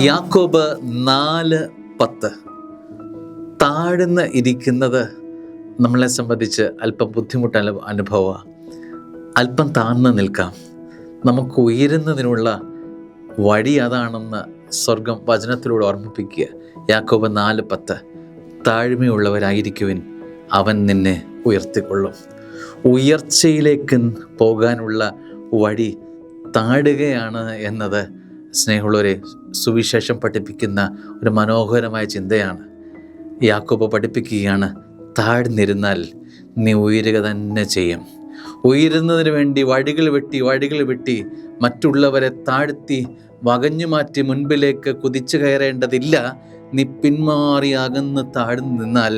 യാക്കോബ് 4:10. താഴ്ന്ന് ഇരിക്കുന്നത് നമ്മളെ സംബന്ധിച്ച് അല്പം ബുദ്ധിമുട്ട് അനുഭവമാണ്. അല്പം താഴ്ന്നു നിൽക്കാം. നമുക്ക് ഉയരുന്നതിനുള്ള വഴി അതാണെന്ന് സ്വർഗം വചനത്തിലൂടെ ഓർമ്മിപ്പിക്കുക. യാക്കോബ് 4:10. താഴ്മയുള്ളവരായിരിക്കുവിൻ, അവൻ നിന്നെ ഉയർത്തിക്കൊള്ളും. ഉയർച്ചയിലേക്ക് പോകാനുള്ള വഴി താഴുകയാണ് എന്നത് സ്നേഹമുള്ളവരെ സുവിശേഷം പഠിപ്പിക്കുന്ന ഒരു മനോഹരമായ ചിന്തയാണ്. യാക്കോബ് പഠിപ്പിക്കുകയാണ്, താഴ്ന്നിരുന്നാൽ നീ ഉയരുക തന്നെ ചെയ്യും. ഉയരുന്നതിന് വേണ്ടി വഴികൾ വെട്ടി മറ്റുള്ളവരെ താഴ്ത്തി വകഞ്ഞു മാറ്റി മുൻപിലേക്ക് കുതിച്ചു കയറേണ്ടതില്ല. നീ പിന്മാറി അകന്ന് താഴ്ന്നു നിന്നാൽ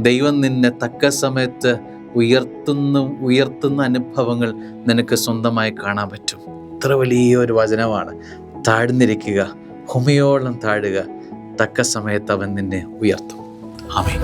ദൈവം നിന്നെ തക്ക സമയത്ത് ഉയർത്തുന്ന അനുഭവങ്ങൾ നിനക്ക് സ്വന്തമായി കാണാൻ പറ്റും. ഇത്ര വലിയൊരു വചനമാണ്. താഴ്ന്നിരിക്കുക, ഭൂമിയോളം താഴുക, തക്ക സമയത്ത് അവൻ നിന്നെ ഉയർത്തും. ആമേൻ.